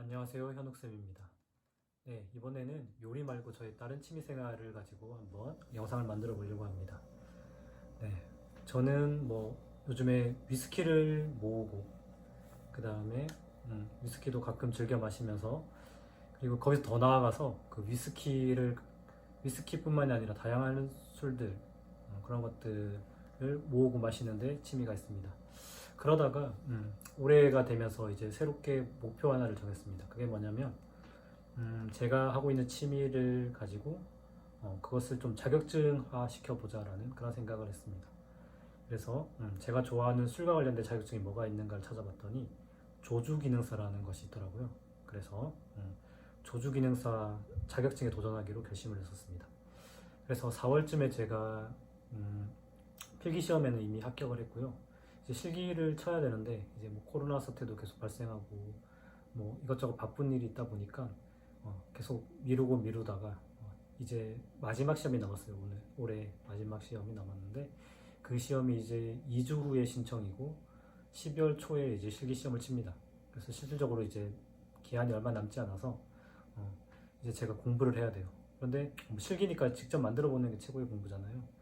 안녕하세요, 현욱쌤입니다. 네, 이번에는 요리 말고 저의 다른 취미생활을 가지고 한번 영상을 만들어 보려고 합니다. 네, 저는 요즘에 위스키를 모으고 그 다음에 위스키도 가끔 즐겨 마시면서, 그리고 거기서 더 나아가서 그 위스키뿐만이 아니라 다양한 술들, 그런 것들을 모으고 마시는데 취미가 있습니다. 그러다가 올해가 되면서 이제 새롭게 목표 하나를 정했습니다. 그게 뭐냐면 제가 하고 있는 취미를 가지고 그것을 좀 자격증화 시켜보자라는 그런 생각을 했습니다. 그래서 제가 좋아하는 술과 관련된 자격증이 뭐가 있는가를 찾아봤더니 조주기능사라는 것이 있더라고요. 그래서 조주기능사 자격증에 도전하기로 결심을 했었습니다. 그래서 4월쯤에 제가 필기시험에는 이미 합격을 했고요. 이제 실기를 쳐야 되는데 이제 코로나 사태도 계속 발생하고 이것저것 바쁜 일이 있다 보니까 계속 미루다가 이제 마지막 시험이 남았어요. 올해 마지막 시험이 남았는데 그 시험이 이제 2주 후에 신청이고 12월 초에 이제 실기 시험을 칩니다. 그래서 실질적으로 이제 기한이 얼마 남지 않아서 이제 제가 공부를 해야 돼요. 그런데 실기니까 직접 만들어 보는 게 최고의 공부잖아요.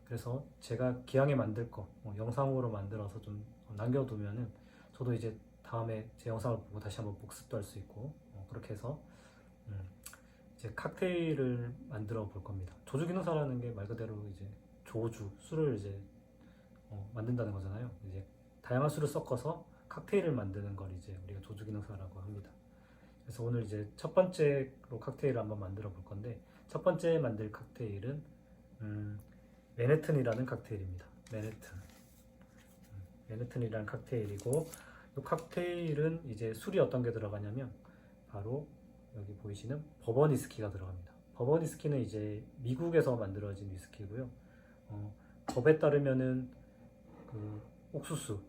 그래서 제가 기왕에 만들 거 영상으로 만들어서 좀 남겨두면은 저도 이제 다음에 제 영상을 보고 다시 한번 복습도 할 수 있고 그렇게 해서 이제 칵테일을 만들어 볼 겁니다. 조주 기능사라는 게 말 그대로 이제 술을 이제 만든다는 거잖아요. 이제 다양한 술을 섞어서 칵테일을 만드는 걸 이제 우리가 조주 기능사라고 합니다. 그래서 오늘 이제 첫 번째로 칵테일을 한번 만들어 볼 건데, 첫 번째 만들 칵테일은 맨해튼이라는 칵테일입니다. 맨해튼이라는 칵테일이고, 이 칵테일은 이제 술이 어떤 게 들어가냐면 바로 여기 보이시는 버번 위스키가 들어갑니다. 버번 위스키는 이제 미국에서 만들어진 위스키고요. 법에 따르면은 그 옥수수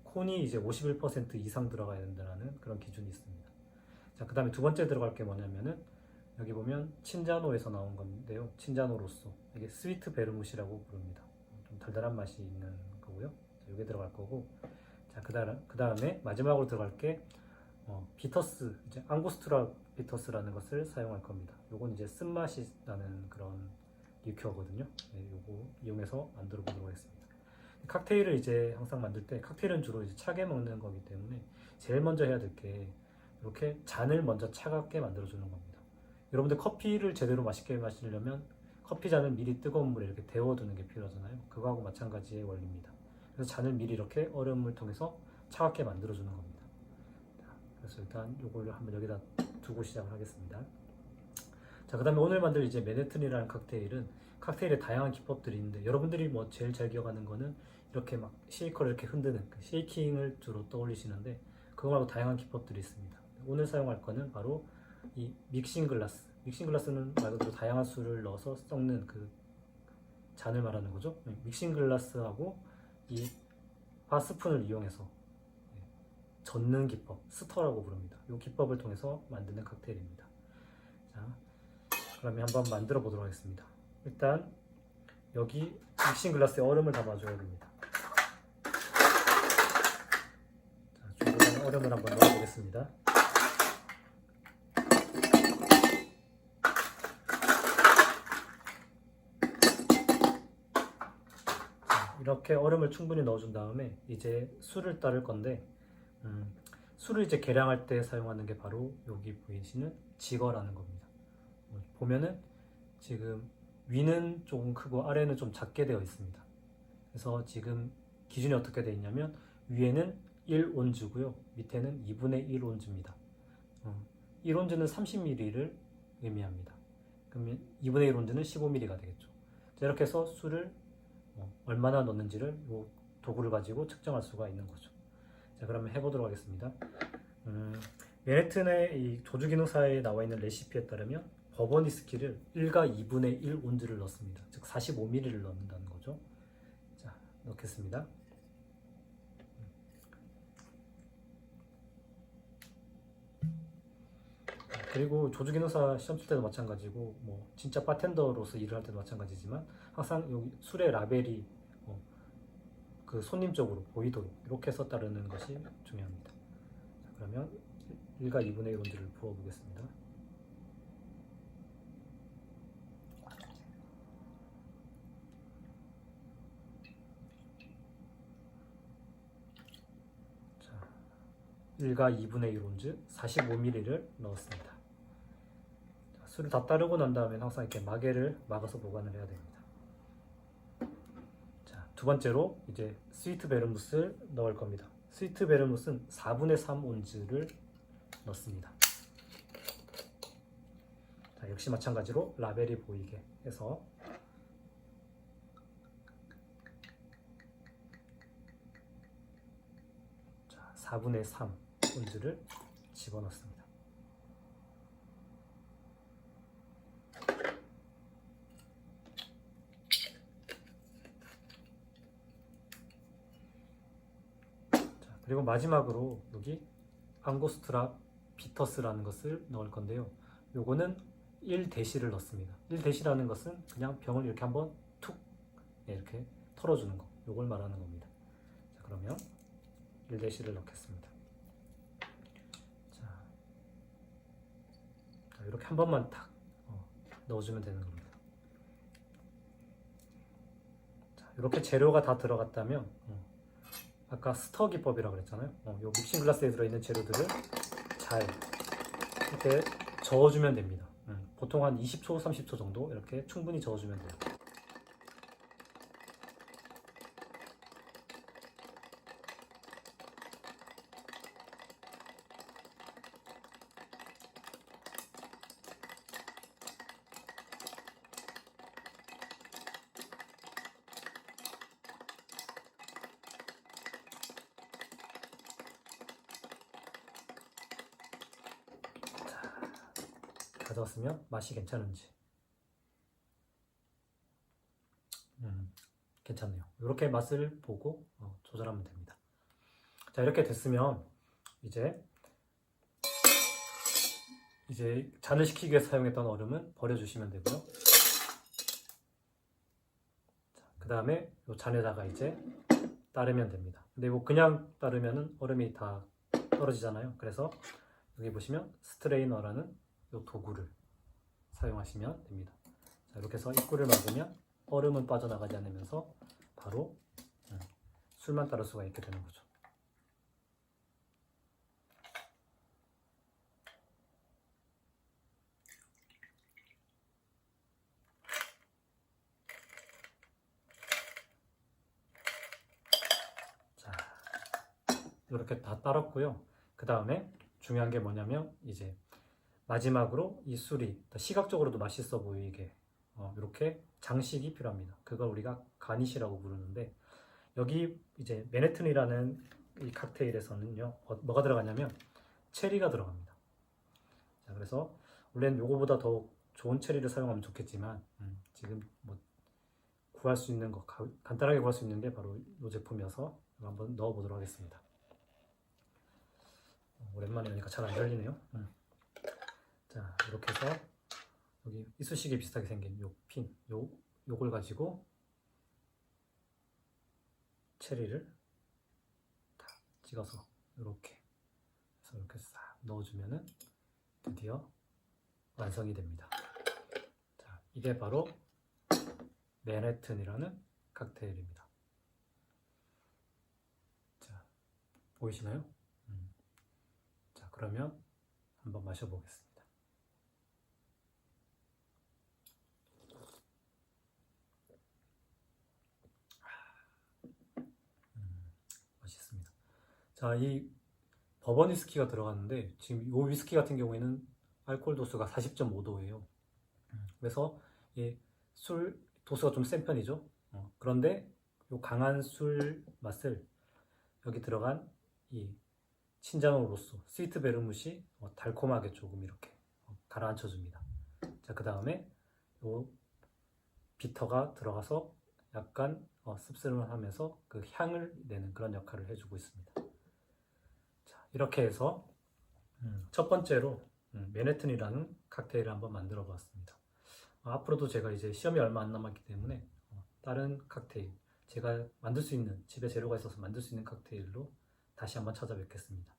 콘이 이제 51% 이상 들어가야 된다는 그런 기준이 있습니다. 자, 그 다음에 두 번째 들어갈 게 뭐냐면은 여기 보면 친자노에서 나온 건데요. 친자노로쏘, 이게 스위트 베르무시라고 부릅니다. 좀 달달한 맛이 있는 거고요. 자, 이게 들어갈 거고, 자, 그 다음에 마지막으로 들어갈 게 비터스, 이제 앙고스투라 비터스라는 것을 사용할 겁니다. 요건 이제 쓴맛이 나는 그런 리큐어거든요. 네, 요거 이용해서 만들어 보도록 하겠습니다. 칵테일을 이제 항상 만들 때, 칵테일은 주로 이제 차게 먹는 거기 때문에 제일 먼저 해야 될 게 이렇게 잔을 먼저 차갑게 만들어 주는 겁니다. 여러분들 커피를 제대로 맛있게 마시려면 커피 잔을 미리 뜨거운 물에 이렇게 데워두는 게 필요하잖아요. 그거하고 마찬가지의 원리입니다. 그래서 잔을 미리 이렇게 얼음을 통해서 차갑게 만들어 주는 겁니다. 그래서 일단 이걸 한번 여기다 두고 시작을 하겠습니다. 자, 그 다음에 오늘 만들 이제 맨해튼이라는 칵테일은 칵테일에 다양한 기법들이 있는데, 여러분들이 제일 잘 기억하는 거는 이렇게 막 쉐이커를 이렇게 흔드는 그 쉐이킹을 주로 떠올리시는데, 그거 말고 다양한 기법들이 있습니다. 오늘 사용할 거는 바로 이 믹싱 글라스. 믹싱 글라스는 말 그대로 다양한 술을 넣어서 섞는 그 잔을 말하는 거죠. 믹싱 글라스하고 이 바스푼을 이용해서 젓는 기법, 스터라고 부릅니다. 이 기법을 통해서 만드는 칵테일입니다. 자, 그러면 한번 만들어 보도록 하겠습니다. 일단 여기 믹싱 글라스에 얼음을 담아줘야 됩니다. 자, 준비된 얼음을 한번 넣어보겠습니다. 자, 이렇게 얼음을 충분히 넣어준 다음에 이제 술을 따를 건데, 술을 이제 계량할 때 사용하는 게 바로 여기 보이시는 지거라는 겁니다. 보면은 지금 위는 조금 크고 아래는 좀 작게 되어 있습니다. 그래서 지금 기준이 어떻게 되어 있냐면 위에는 1온즈고요. 밑에는 2분의 1온즈입니다. 1온즈는 30ml를 의미합니다. 그러면 2분의 1온즈는 15ml가 되겠죠. 자, 이렇게 해서 술을 얼마나 넣는지를 이 도구를 가지고 측정할 수가 있는 거죠. 자, 그러면 해보도록 하겠습니다. 맨해튼의 이 조주기능사에 나와 있는 레시피에 따르면 버번 위스키를 1과 2분의 1 온즈를 넣습니다. 즉 45ml를 넣는다는 거죠. 자, 넣겠습니다. 그리고 조주기능사 시험 칠 때도 마찬가지고 진짜 바텐더로서 일을 할 때도 마찬가지지만 항상 여기 술의 라벨이 그 손님 쪽으로 보이도록 이렇게 해서 따르는 것이 중요합니다. 자, 그러면 1과 2분의 1 온즈를 부어보겠습니다. 자, 1과 2분의 1 온즈 45ml를 넣었습니다. 자, 술을 다 따르고 난 다음에 항상 이렇게 마개를 막아서 보관을 해야 됩니다. 자, 두 번째로 이제 스위트 베르무스를 넣을 겁니다. 스위트 베르무스는 4분의 3 온즈를 넣습니다. 자, 역시 마찬가지로 라벨이 보이게 해서 자, 4분의 3 온즈를 집어넣습니다. 자, 그리고 마지막으로 여기 앙고스트라 비터스라는 것을 넣을 건데요. 요거는 1데시를 넣습니다. 1데시라는 것은 그냥 병을 이렇게 한번 툭 이렇게 털어주는 거, 요걸 말하는 겁니다. 자, 그러면 1데시를 넣겠습니다. 자, 이렇게 한 번만 탁 넣어주면 되는 겁니다. 자, 이렇게 재료가 다 들어갔다면 아까 스터 기법이라고 그랬잖아요. 요 믹싱 글라스에 들어있는 재료들을 잘 이렇게 저어주면 됩니다. 보통 한 20초, 30초 정도 이렇게 충분히 저어주면 돼요. 가져왔으면 맛이 괜찮은지 괜찮네요. 이렇게 맛을 보고 조절하면 됩니다. 자, 이렇게 됐으면 이제 잔을 식히기 위해서 사용했던 얼음은 버려주시면 되고요. 그 다음에 이 잔에다가 이제 따르면 됩니다. 근데 이거 그냥 따르면 얼음이 다 떨어지잖아요. 그래서 여기 보시면 스트레이너라는 이 도구를 사용하시면 됩니다. 자, 이렇게 해서 입구를 막으면 얼음은 빠져나가지 않으면서 바로 술만 따를 수가 있게 되는 거죠. 자, 이렇게 다 따랐고요. 그 다음에 중요한 게 뭐냐면 이제 마지막으로 이 술이 시각적으로도 맛있어 보이게 이렇게 장식이 필요합니다. 그걸 우리가 가니시라고 부르는데 여기 이제 맨해튼이라는 이 칵테일에서는요 뭐가 들어가냐면 체리가 들어갑니다. 자, 그래서 원래는 요거보다 더 좋은 체리를 사용하면 좋겠지만 지금 뭐 구할 수 있는 거 간단하게 구할 수 있는 게 바로 이 제품이어서 한번 넣어보도록 하겠습니다. 오랜만에 하니까 잘 안 열리네요. 자, 이렇게 해서 여기 이쑤시개 비슷하게 생긴 요 핀, 요걸 가지고 체리를 다 찍어서 이렇게 해서 이렇게 싹 넣어주면은 드디어 완성이 됩니다. 자, 이게 바로 맨해튼이라는 칵테일입니다. 자, 보이시나요? 자, 그러면 한번 마셔보겠습니다. 맛있습니다. 자, 이 버번 위스키가 들어갔는데 지금 이 위스키 같은 경우에는 알코올 도수가 40.5도예요. 그래서 술 도수가 좀 센 편이죠. 그런데 이 강한 술 맛을 여기 들어간 이 친자노 로쏘 스위트 베르무시 달콤하게 조금 이렇게 가라앉혀 줍니다. 자, 그 다음에 요 비터가 들어가서 약간 씁쓸하면서 그 향을 내는 그런 역할을 해주고 있습니다. 자, 이렇게 해서 첫 번째로 맨해튼이라는 칵테일을 한번 만들어 보았습니다. 앞으로도 제가 이제 시험이 얼마 안 남았기 때문에 다른 칵테일, 제가 만들 수 있는, 집에 재료가 있어서 만들 수 있는 칵테일로 다시 한번 찾아뵙겠습니다.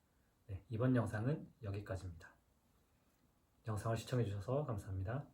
네, 이번 영상은 여기까지입니다. 영상을 시청해 주셔서 감사합니다.